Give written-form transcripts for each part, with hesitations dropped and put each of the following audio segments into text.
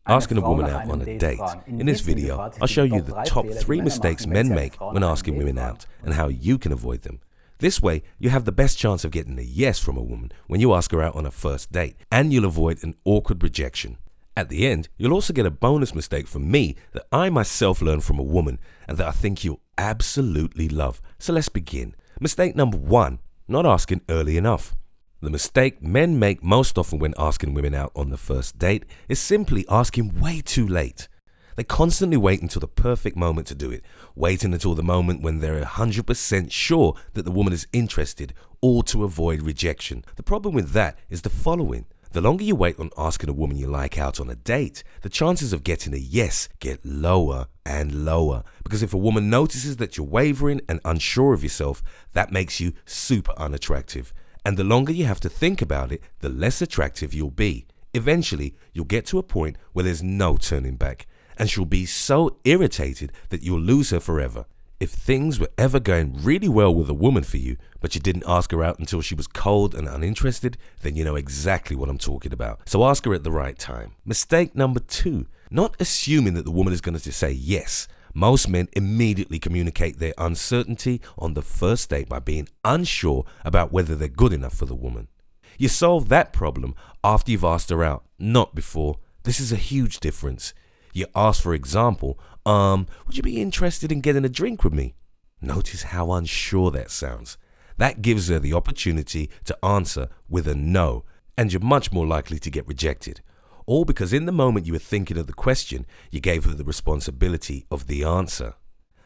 Asking a woman out on a date. In this video, I'll show you the top 3 mistakes men make when asking women out and how you can avoid them. This way, you have the best chance of getting a yes from a woman when you ask her out on a first date, and you'll avoid an awkward rejection. At the end, you'll also get a bonus mistake from me that I myself learned from a woman and that I think you'll absolutely love. So let's begin. Mistake number 1, not asking early enough. The mistake men make most often when asking women out on the first date is simply asking way too late. They constantly wait until the perfect moment to do it, waiting until the moment when they're 100% sure that the woman is interested, all to avoid rejection. The problem with that is the following. The longer you wait on asking a woman you like out on a date, the chances of getting a yes get lower and lower. Because if a woman notices that you're wavering and unsure of yourself, that makes you super unattractive. And the longer you have to think about it, the less attractive you'll be. Eventually, you'll get to a point where there's no turning back, and she'll be so irritated that you'll lose her forever. If things were ever going really well with a woman for you, but you didn't ask her out until she was cold and uninterested, then you know exactly what I'm talking about. So ask her at the right time. Mistake number 2, not assuming that the woman is going to say yes. Most men immediately communicate their uncertainty on the first date by being unsure about whether they're good enough for the woman. You solve that problem after you've asked her out, not before. This is a huge difference. You ask, for example, would you be interested in getting a drink with me? Notice how unsure that sounds. That gives her the opportunity to answer with a no, and you're much more likely to get rejected. All because in the moment you were thinking of the question, you gave her the responsibility of the answer.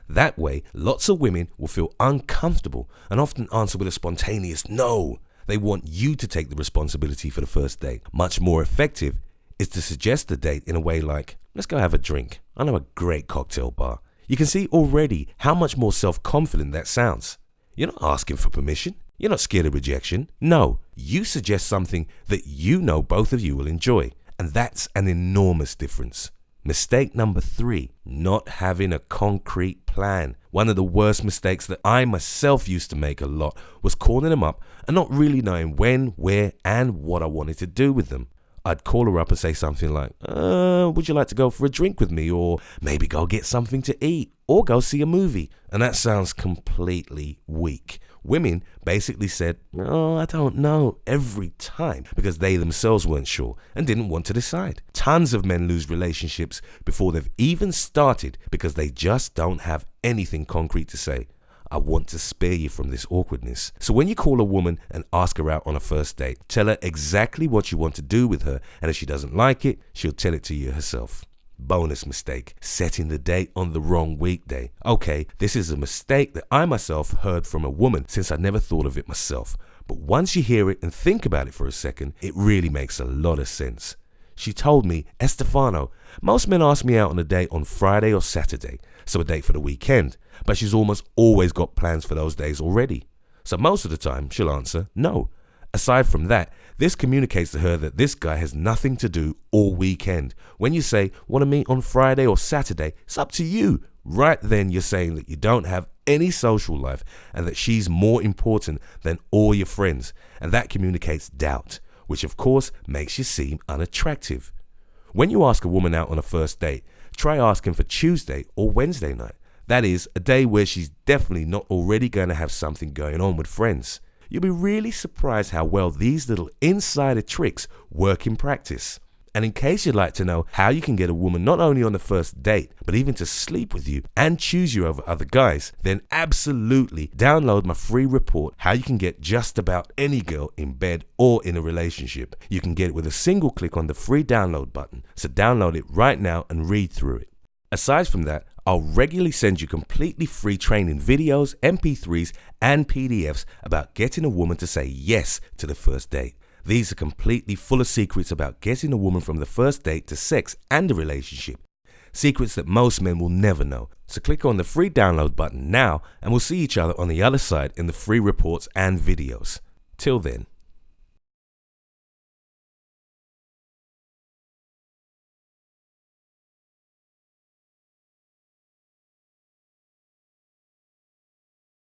That way, lots of women will feel uncomfortable and often answer with a spontaneous no. They want you to take the responsibility for the first date. Much more effective is to suggest the date in a way like, let's go have a drink. I know a great cocktail bar. You can see already how much more self-confident that sounds. You're not asking for permission. You're not scared of rejection. No, you suggest something that you know both of you will enjoy. And that's an enormous difference. Mistake number 3, not having a concrete plan. One of the worst mistakes that I myself used to make a lot was calling them up and not really knowing when, where, and what I wanted to do with them. I'd call her up and say something like, would you like to go for a drink with me? Or maybe go get something to eat or go see a movie. And that sounds completely weak. Women basically said, I don't know, every time because they themselves weren't sure and didn't want to decide. Tons of men lose relationships before they've even started because they just don't have anything concrete to say. I want to spare you from this awkwardness. So when you call a woman and ask her out on a first date, tell her exactly what you want to do with her, and if she doesn't like it, she'll tell it to you herself. Bonus mistake, setting the date on the wrong weekday. Okay, this is a mistake that I myself heard from a woman since I never thought of it myself. But once you hear it and think about it for a second, it really makes a lot of sense. She told me, Estefano, most men ask me out on a date on Friday or Saturday, so a date for the weekend, but she's almost always got plans for those days already. So most of the time, she'll answer no. Aside from that, this communicates to her that this guy has nothing to do all weekend. When you say, want to meet on Friday or Saturday, it's up to you. Right then, you're saying that you don't have any social life and that she's more important than all your friends. And that communicates doubt, which of course makes you seem unattractive. When you ask a woman out on a first date, try asking for Tuesday or Wednesday night. That is, a day where she's definitely not already going to have something going on with friends. You'll be really surprised how well these little insider tricks work in practice. And in case you'd like to know how you can get a woman not only on the first date, but even to sleep with you and choose you over other guys, then absolutely download my free report, How You Can Get Just About Any Girl in Bed or in a Relationship. You can get it with a single click on the free download button. So download it right now and read through it. Aside from that, I'll regularly send you completely free training videos, MP3s, and PDFs about getting a woman to say yes to the first date. These are completely full of secrets about getting a woman from the first date to sex and a relationship. Secrets that most men will never know. So click on the free download button now and we'll see each other on the other side in the free reports and videos. Till then.